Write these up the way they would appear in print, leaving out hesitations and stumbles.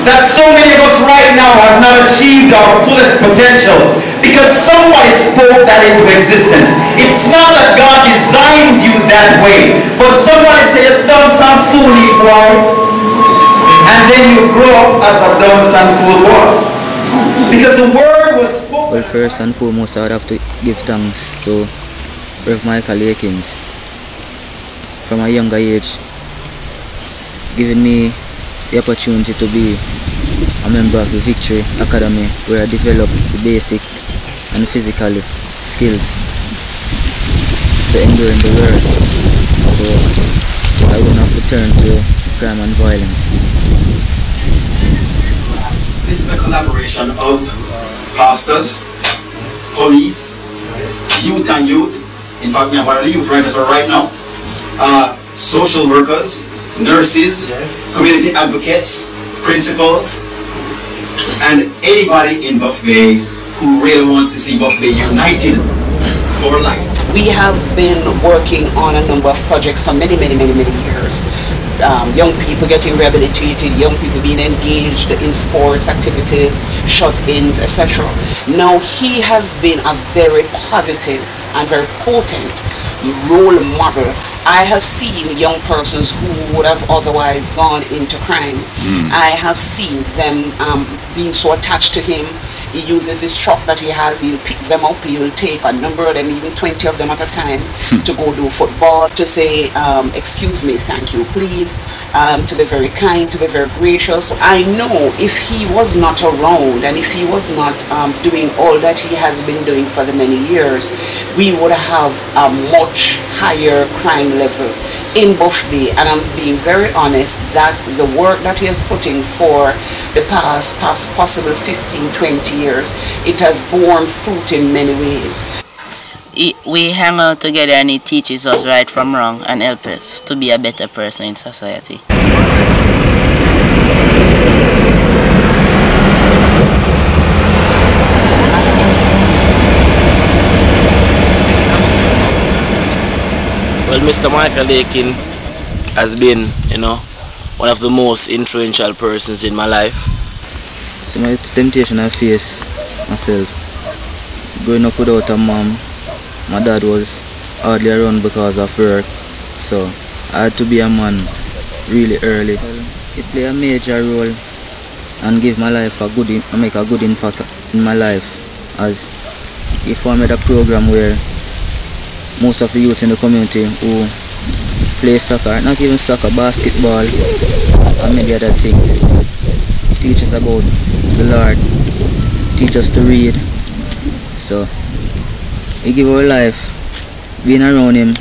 that so many of us right now have not achieved our fullest potential because somebody spoke that into existence. It's not that God designed you that way, but somebody said, "You done some fooly boy," and then you grow up as a done some fool boy. Because the word was spoken. Well, first and foremost, I would have to give thanks to Rev. Michael Akins from a younger age, giving me the opportunity to be a member of the Victory Academy, where I developed the basic and physical skills to endure in the world, so I won't have to turn to crime and violence. This is a collaboration of pastors, police, youth and youth. In fact, we have one of the youth writers right now, social workers, nurses, community advocates, principals, and anybody in Buff Bay who really wants to see Buff Bay united for life. We have been working on a number of projects for many years. Young people getting rehabilitated, young people being engaged in sports activities, shut-ins, etc. Now he has been a very positive and very potent role model. I have seen young persons who would have otherwise gone into crime. I have seen them being so attached to him. He uses his truck that he has, he'll pick them up, he'll take a number of them, even 20 of them at a time, to go do football, to say, excuse me, thank you, please, to be very kind, to be very gracious. I know if he was not around and if he was not doing all that he has been doing for the many years, we would have a much higher crime level in Buff Bay. And I'm being very honest that the work that he is putting for the past possible 15-20 years, it has borne fruit in many ways. We hang out together and he teaches us right from wrong and helps us to be a better person in society. Well, Mr. Michael Akins has been, one of the most influential persons in my life. So my temptation I face myself. Growing up without a mom, my dad was hardly around because of work, so I had to be a man really early. It played a major role and give my life make a good impact in my life, as he formed a program where most of the youth in the community who play soccer, not even soccer, basketball and many other things, teach us about the Lord, teach us to read. So he give our life being around him,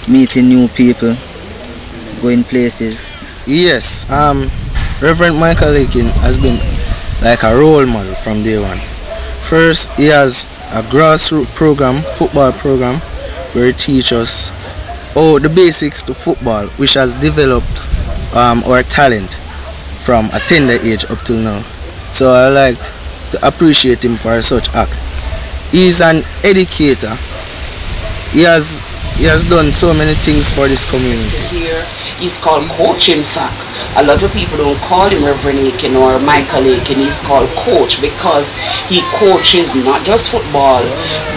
meeting new people, going places. Yes, Reverend Michael Akins has been like a role model from day one. First, he has a grassroots program, football program, where he teaches us the basics to football, which has developed our talent from a tender age up till now. So I like to appreciate him for such act. He's an educator. He has done so many things for this community. Here, he's called Coach, in fact. A lot of people don't call him Reverend Akins or Michael Akins. He's called Coach because he coaches not just football,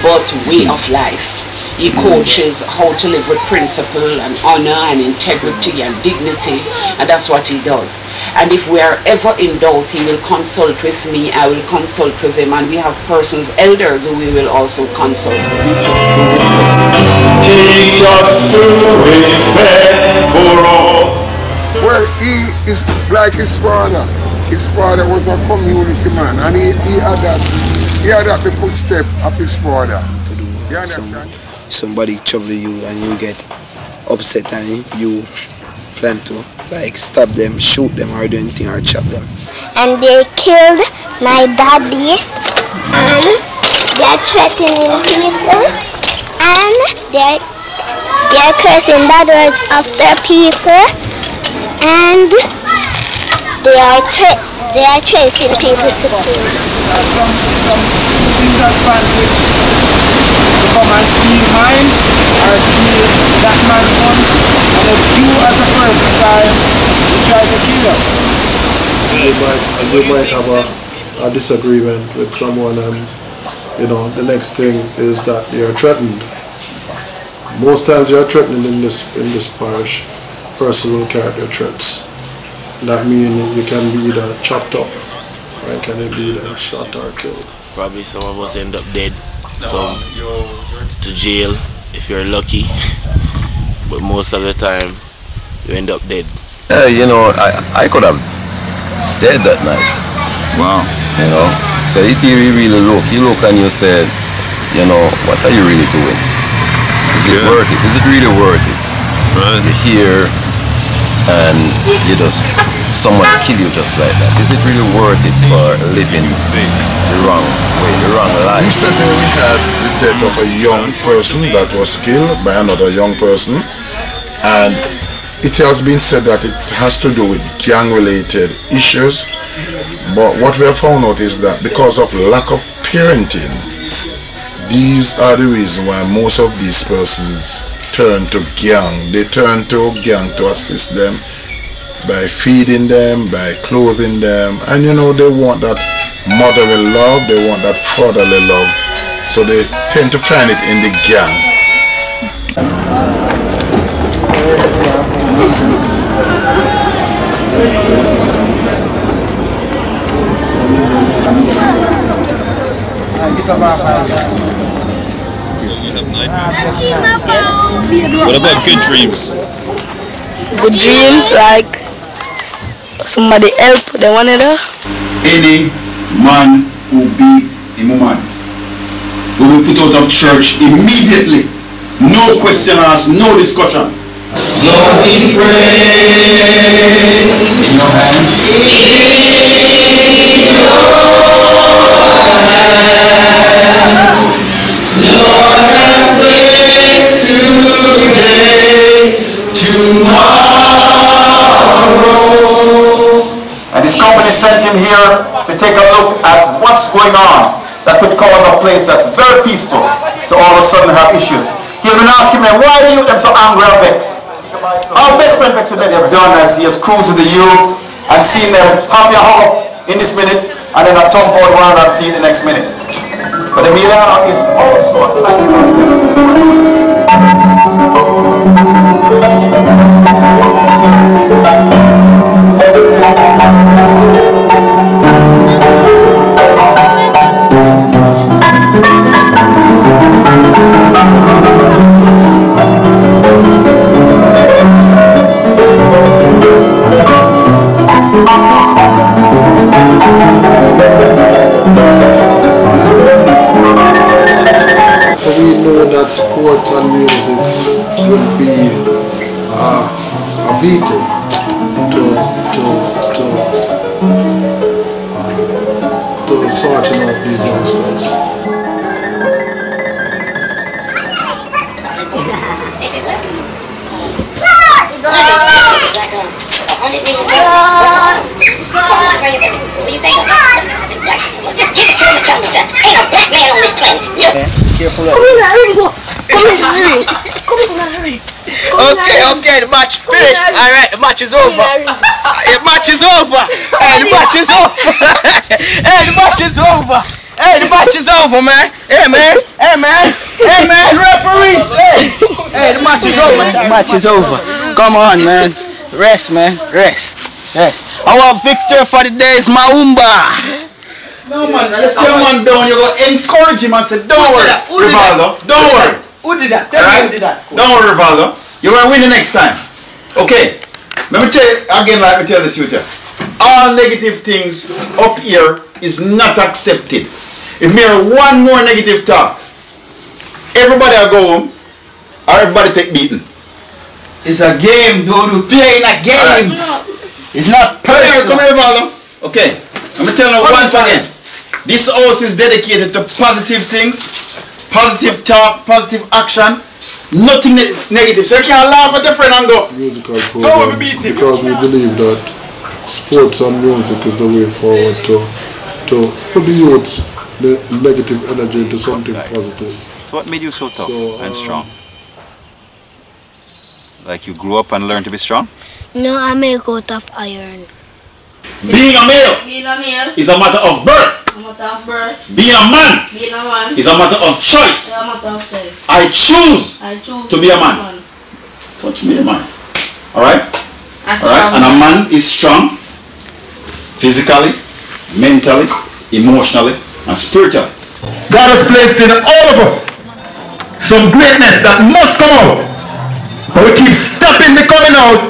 but way of life. He coaches how to live with principle and honor and integrity and dignity, and that's what he does. And if we are ever in doubt, he will consult with me, I will consult with him, and we have persons, elders, who we will also consult. Teach us to respect for all. Well, he is like his father. His father was a community man, and he had the footsteps of his father. You understand? Somebody trouble you and you get upset and you plan to stab them, shoot them, or do anything, or chop them. And they killed my daddy, and they're threatening people, and they're cursing bad words after people, and they are tracing people to kill. Some disadvantage come and steal mines or steal that man's money, and if you as a person die, you try to kill them. you might have a disagreement with someone, and the next thing is that they are threatened. Most times they are threatened in this parish. Person will carry their threats. That means you can be either chopped up, or you can be either shot or killed. Probably some of us end up dead, some to jail if you're lucky, but most of the time you end up dead. I could have dead that night. Wow. So if you really look and you said, what are you really doing? Is it worth it? Is it really worth it? Right. You're here and someone kill you just like that. Is it really worth it for living the wrong way, the wrong life? Recently we had the death of a young person that was killed by another young person, and it has been said that it has to do with gang-related issues. But what we have found out is that because of lack of parenting, these are the reasons why most of these persons turn to gang. They turn to gang to assist them by feeding them, by clothing them, and they want that motherly love, they want that fatherly love, so they tend to find it in the gang. What about good dreams? Good dreams, like somebody help the one another. Any man who beat a woman will be put out of church immediately. No question asked, no discussion. Lord, we pray in your hands. Lord, have grace today, tomorrow. And this company sent him here to take a look at what's going on that could cause a place that's very peaceful to all of a sudden have issues. He's been asking me, why do you them so angry or vexed? Our best friend Vexed have done as he has cruised with the youths and seen them happy and hug up in this minute and then a thump out one another tea the next minute. But the Milano is also a classical tendency. So we know that sports and music will be a vehicle to sorting out these youngsters. Careful. Okay, the match finished. Alright, the match is over. The match is over. Hey, the match is over. Hey, the match is over. Hey, the match is over, man. Hey, man, referees. Hey, the match is over. The match is over. Come on, man. Rest, man. Rest. Our victor for the day is Maumba. No man, let's see a man down, you go encourage him and say, don't worry, Rivaldo, don't worry. Who did that? Tell me who did that. Don't worry, Rivaldo. You're going to win the next time. Okay. Let me tell you again, like I tell this youth. All negative things up here is not accepted. If we hear one more negative talk, everybody will go home or everybody take beating. It's a game, dude. We're playing a game. It's not personal. Come here, Rivaldo. Okay. Let me tell you once again. This house is dedicated to positive things, positive talk, positive action, nothing negative. So you can't laugh at your friend and go, Musical go and beat him. Because we believe that sports and music is the way forward to put the youths, the negative energy into something positive. So what made you so tough and strong? Like you grew up and learned to be strong? No, I make out of iron. Being a male is a matter of birth. Being a man is a matter of choice. I choose to be a man. Touch me, a man. Alright? Alright? And a man is strong physically, mentally, emotionally, and spiritually. God has placed in all of us some greatness that must come out. But we keep stopping the coming out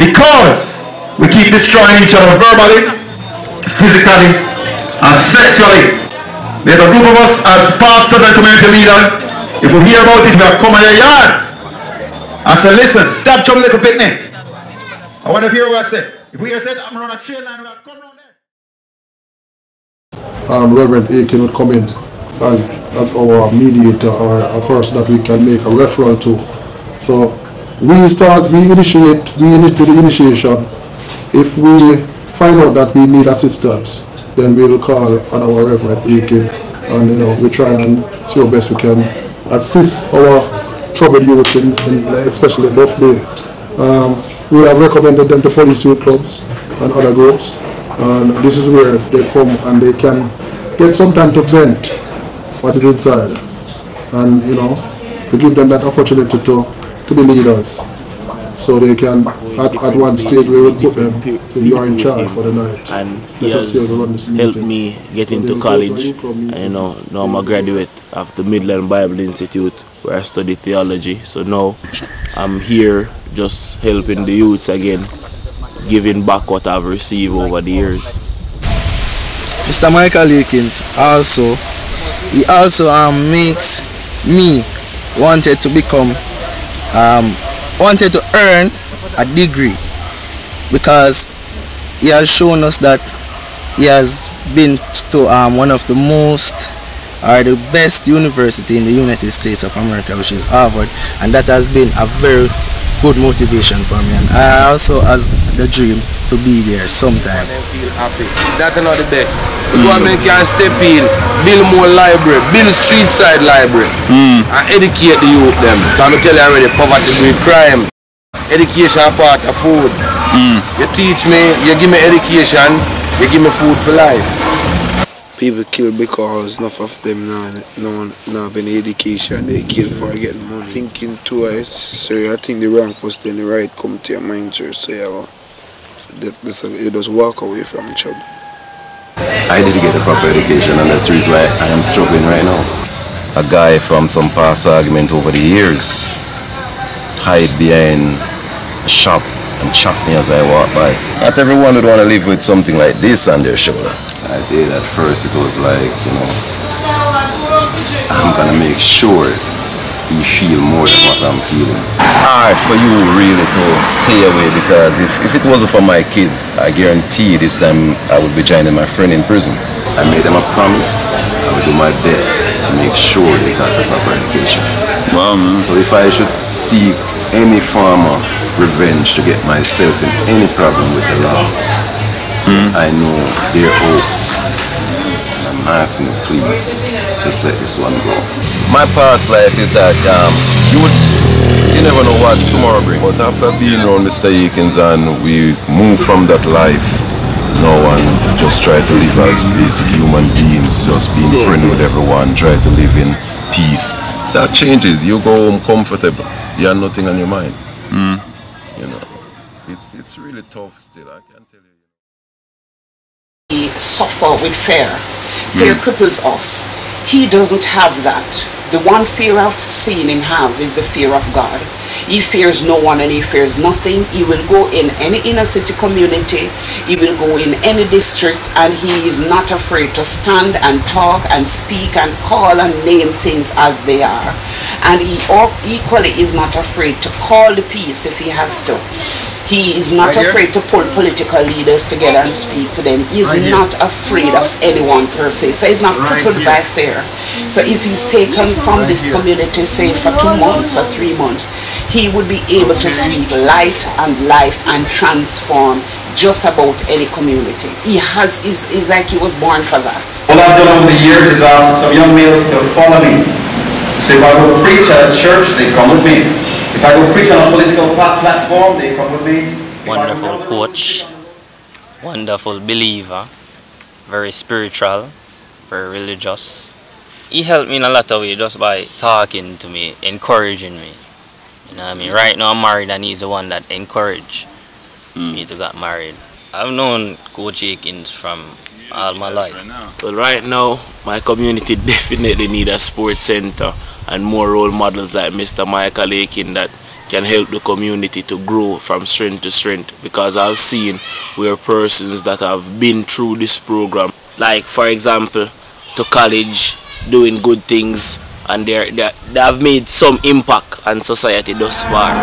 because we keep destroying each other verbally, physically, and sexually. There's a group of us as pastors and community leaders. If we hear about it, we have come in your yard and say, listen, stop trouble little picnic. I want to hear what I say. If we hear said, I'm around a trail line, we'll come around there. Reverend Aiken would come in as our mediator or a person that we can make a referral to. So we initiate the initiation. If we find out that we need assistance, then we will call on our Reverend Aiken, and we try and see how best we can assist our troubled youths, especially in Buff Bay. We have recommended them to police youth clubs and other groups, and this is where they come and they can get some time to vent what is inside, and we give them that opportunity to be leaders, so they can at one stage we will put them to you're in charge for the night. And he has helped me get into college, and now I'm a graduate of the Midland Bible Institute where I study theology. So now I'm here just helping the youths again, giving back what I've received over the years. Mr. Michael Akins also makes me wanted to earn a degree, because he has shown us that he has been to one of the the best university in the United States of America, which is Harvard, and that has been a very good motivation for me, and I also has the dream to be there sometime. Feel happy. That's not the best. The government can step in, build more library, build street side library, and educate the youth them. Can I tell you already, poverty breed crime. Education part of food. You teach me, you give me education, you give me food for life. People kill because enough of them not have any education. They kill for getting money. Thinking twice, so I think the wrong first, then the right come to your mind, sir. So you just walk away from the job. I didn't get a proper education, and that's the reason why I am struggling right now. A guy from some past argument over the years hide behind a shop and chop me as I walk by. Not everyone would want to live with something like this on their shoulder. I did. At first it was like, I'm gonna make sure you feel more than what I'm feeling. It's hard for you really to stay away, because if it wasn't for my kids, I guarantee this time I would be joining my friend in prison. I made them a promise. I would do my best to make sure they got the proper education. Wow, man. So if I should seek any form of revenge to get myself in any problem with the law, I know their hopes. I'm asking you, please, just let this one go. My past life is that you never know what tomorrow brings. But after being around Mr. Akins and we move from that life now and just try to live as basic human beings, just being friendly with everyone, try to live in peace. That changes. You go home comfortable. You have nothing on your mind. It's really tough still, I can tell you. We suffer with fear. Fear cripples us. He doesn't have that. The one fear I've seen him have is the fear of God. He fears no one and he fears nothing. He will go in any inner city community. He will go in any district, and he is not afraid to stand and talk and speak and call and name things as they are. And he equally is not afraid to call the peace if he has to. He is not afraid to pull political leaders together and speak to them. He is not afraid of anyone per se. So he's not crippled by fear. So if he's taken from this community, say for 2 months, for 3 months, he would be able to speak light and life and transform just about any community. Is like he was born for that. All I've done over the years is ask some young males to follow me. So if I go preach at a church, they come with me. If I go preach on a political platform, they come with me. Wonderful coach, wonderful believer, very spiritual, very religious. He helped me in a lot of ways just by talking to me, encouraging me. You know what I mean? Right now I'm married and he's the one that encouraged me to get married. I've known Coach Akins from all my life. Well, right now, my community definitely need a sports center and more role models like Mr. Michael Aiken that can help the community to grow from strength to strength, because I've seen where persons that have been through this program, like for example, to college, doing good things, and they have made some impact on society thus far.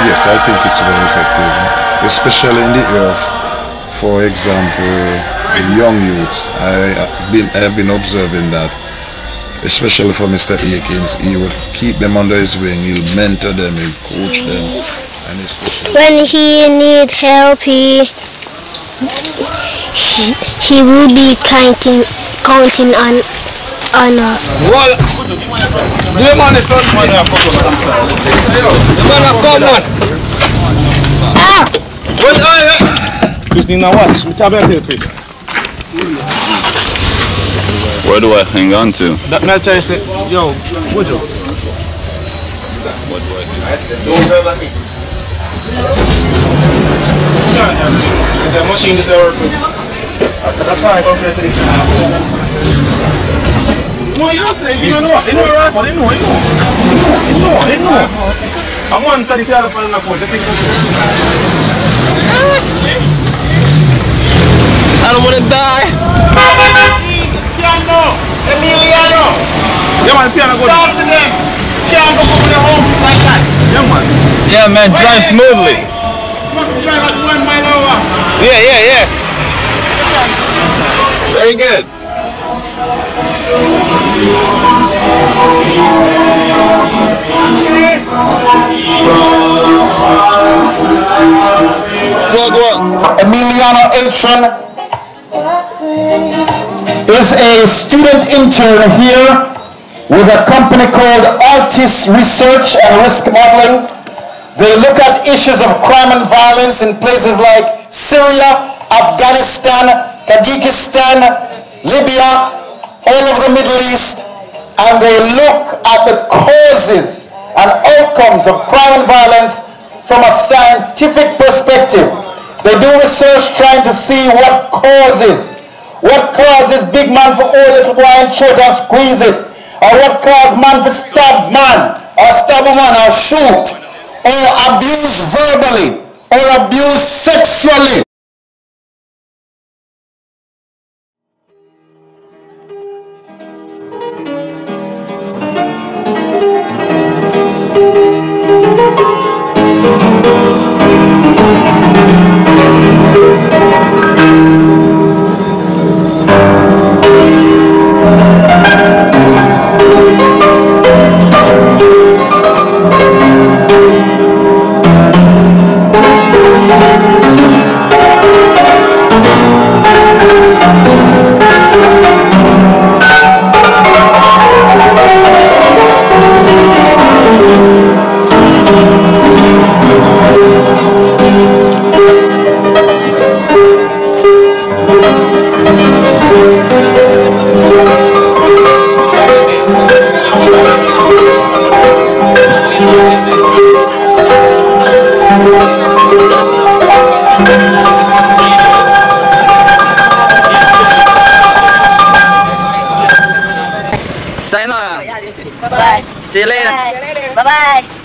Yes, I think it's very effective, especially in the area of, for example, the young youth. I have been observing that, especially for Mr. Akins. He would keep them under his wing, he'll mentor them, he'll coach them, and especially when he needs help, he will be counting on us. Well, the man is coming. Come on. Ah! Well, Chris, need to watch. Me tell you, Chris. Where do I hang on to? That man try to say, yo, Wojo. What do I do? Don't tell that me. Is that machine this ever? That's fine, come here to this. No, you don't say, you don't know. You know right, but you know. I'm one to the other part of the court. I don't want to die. Piano, Emiliano. Yeah, man, piano go. Talk to them. Can't go over the home like that. Yeah, man. Yeah, man, drive smoothly. You have to drive at 1 mile over. Yeah. Very good. Go on. Emiliano Atron is a student intern here with a company called Artist Research and Risk Modeling. They look at issues of crime and violence in places like Syria, Afghanistan, Tajikistan, Libya, all over the Middle East, and they look at the causes and outcomes of crime and violence from a scientific perspective. They do research trying to see what causes big man for old little boy and children squeeze it, or what causes man for stab man, or stab a man, or shoot, or abuse verbally, or abuse sexually. Sayonara. Bye-bye. See you later. Bye-bye.